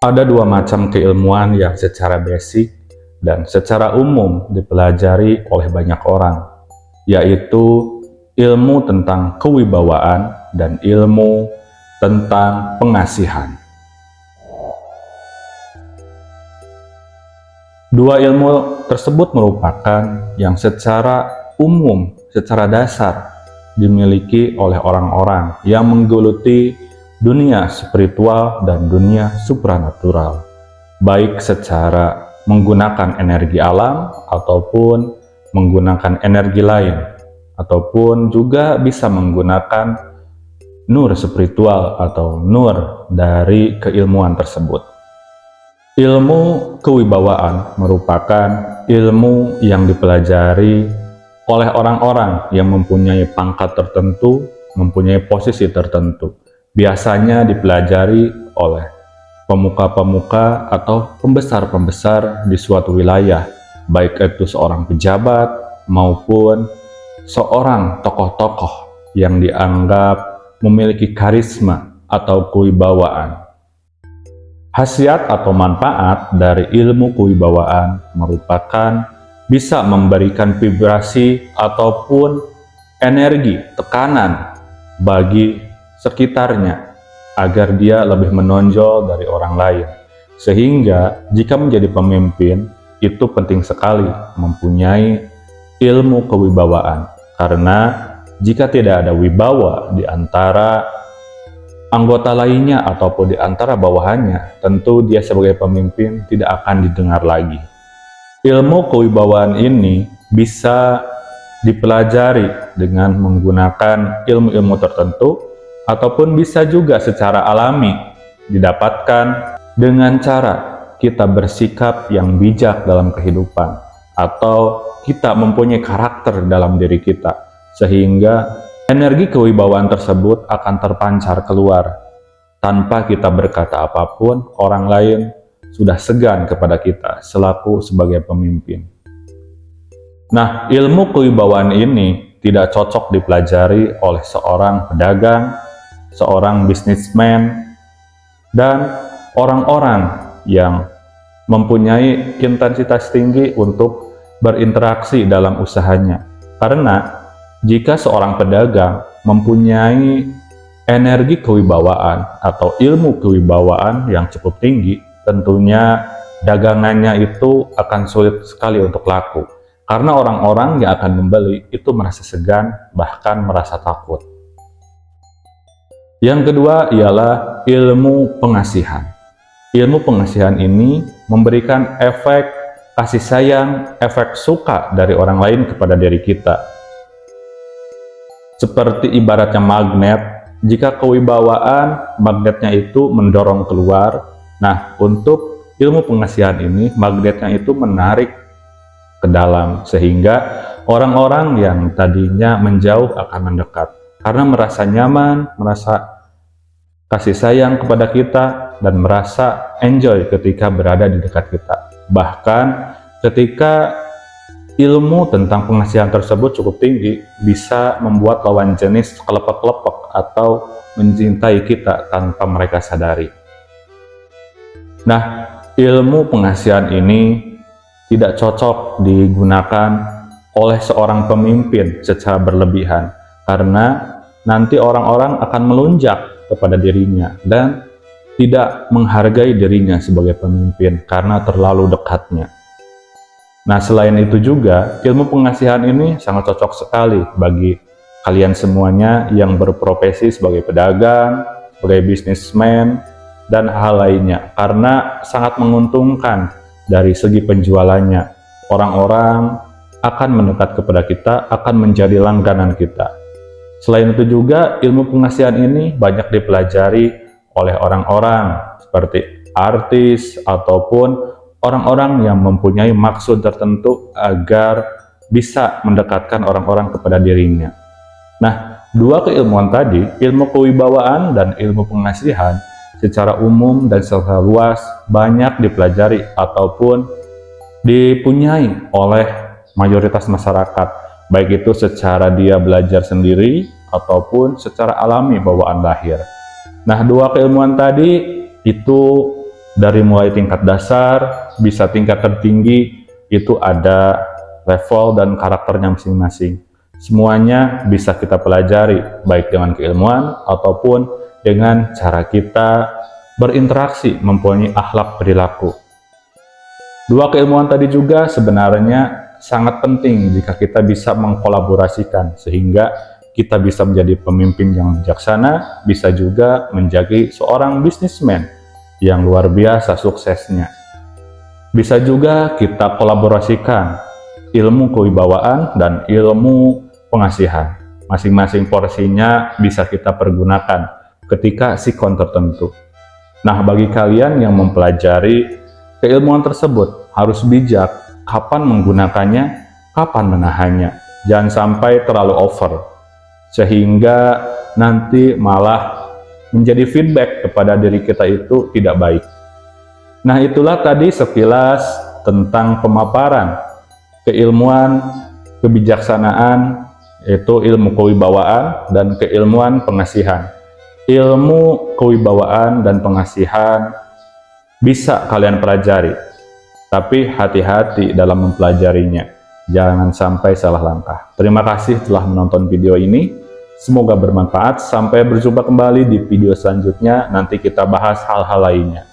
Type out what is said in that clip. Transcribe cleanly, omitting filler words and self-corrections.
Ada dua macam keilmuan yang secara basic dan secara umum dipelajari oleh banyak orang, yaitu ilmu tentang kewibawaan dan ilmu tentang pengasihan. Dua ilmu tersebut merupakan yang secara umum, secara dasar dimiliki oleh orang-orang yang menggeluti dunia spiritual dan dunia supranatural, baik secara menggunakan energi alam ataupun menggunakan energi lain, ataupun juga bisa menggunakan nur spiritual atau nur dari keilmuan tersebut. Ilmu kewibawaan merupakan ilmu yang dipelajari oleh orang-orang yang mempunyai pangkat tertentu, mempunyai posisi tertentu. Biasanya dipelajari oleh pemuka-pemuka atau pembesar-pembesar di suatu wilayah, baik itu seorang pejabat maupun seorang tokoh-tokoh yang dianggap memiliki karisma atau kewibawaan. Khasiat atau manfaat dari ilmu kewibawaan merupakan bisa memberikan vibrasi ataupun energi, tekanan bagi sekitarnya agar dia lebih menonjol dari orang lain. Sehingga jika menjadi pemimpin itu penting sekali mempunyai ilmu kewibawaan, karena jika tidak ada wibawa di antara anggota lainnya ataupun di antara bawahannya, tentu dia sebagai pemimpin tidak akan didengar lagi. Ilmu kewibawaan ini bisa dipelajari dengan menggunakan ilmu-ilmu tertentu, ataupun bisa juga secara alami didapatkan dengan cara kita bersikap yang bijak dalam kehidupan, atau kita mempunyai karakter dalam diri kita, sehingga energi kewibawaan tersebut akan terpancar keluar. Tanpa kita berkata apapun, orang lain sudah segan kepada kita selaku sebagai pemimpin. Nah, ilmu kewibawaan ini tidak cocok dipelajari oleh seorang pedagang, seorang bisnismen, dan orang-orang yang mempunyai intensitas tinggi untuk berinteraksi dalam usahanya. Karena jika seorang pedagang mempunyai energi kewibawaan atau ilmu kewibawaan yang cukup tinggi, tentunya dagangannya itu akan sulit sekali untuk laku. Karena orang-orang yang akan membeli itu merasa segan, bahkan merasa takut. Yang kedua ialah ilmu pengasihan. Ilmu pengasihan ini memberikan efek kasih sayang, efek suka dari orang lain kepada diri kita. Seperti ibaratnya magnet, jika kewibawaan, magnetnya itu mendorong keluar. Nah, untuk ilmu pengasihan ini, magnetnya itu menarik ke dalam, sehingga orang-orang yang tadinya menjauh akan mendekat. Karena merasa nyaman, merasa kasih sayang kepada kita, dan merasa enjoy ketika berada di dekat kita. Bahkan ketika ilmu tentang pengasihan tersebut cukup tinggi, bisa membuat lawan jenis kelepek-kelepek atau mencintai kita tanpa mereka sadari. Nah, ilmu pengasihan ini tidak cocok digunakan oleh seorang pemimpin secara berlebihan, karena nanti orang-orang akan melunjak kepada dirinya dan tidak menghargai dirinya sebagai pemimpin karena terlalu dekatnya. Nah, selain itu juga, ilmu pengasihan ini sangat cocok sekali bagi kalian semuanya yang berprofesi sebagai pedagang, sebagai bisnismen, dan hal lainnya, karena sangat menguntungkan dari segi penjualannya. Orang-orang akan mendekat kepada kita, akan menjadi langganan kita. Selain itu juga, ilmu pengasihan ini banyak dipelajari oleh orang-orang seperti artis ataupun orang-orang yang mempunyai maksud tertentu agar bisa mendekatkan orang-orang kepada dirinya. Nah, dua keilmuan tadi, ilmu kewibawaan dan ilmu pengasihan, secara umum dan secara luas banyak dipelajari ataupun dipunyai oleh mayoritas masyarakat, baik itu secara dia belajar sendiri ataupun secara alami bawaan lahir. Nah, dua keilmuan tadi itu Dari mulai tingkat dasar, bisa tingkat tertinggi, itu ada level dan karakternya masing-masing. Semuanya bisa kita pelajari, baik dengan keilmuan ataupun dengan cara kita berinteraksi, mempunyai akhlak perilaku. Dua keilmuan tadi juga sebenarnya sangat penting jika kita bisa mengkolaborasikan, sehingga kita bisa menjadi pemimpin yang bijaksana, bisa juga menjadi seorang bisnismen yang luar biasa suksesnya. Bisa juga kita kolaborasikan ilmu kewibawaan dan ilmu pengasihan. Masing-masing porsinya bisa kita pergunakan ketika sikon tertentu. Nah, bagi kalian yang mempelajari keilmuan tersebut, harus bijak kapan menggunakannya, kapan menahannya. Jangan sampai terlalu over, sehingga nanti malah menjadi feedback kepada diri kita itu tidak baik. Nah, itulah tadi sekilas tentang pemaparan keilmuan kebijaksanaan, yaitu ilmu kewibawaan dan keilmuan pengasihan. Ilmu kewibawaan dan pengasihan bisa kalian pelajari, tapi hati-hati dalam mempelajarinya. Jangan sampai salah langkah. Terima kasih telah menonton video ini. Semoga bermanfaat. Sampai berjumpa kembali di video selanjutnya. Nanti kita bahas hal-hal lainnya.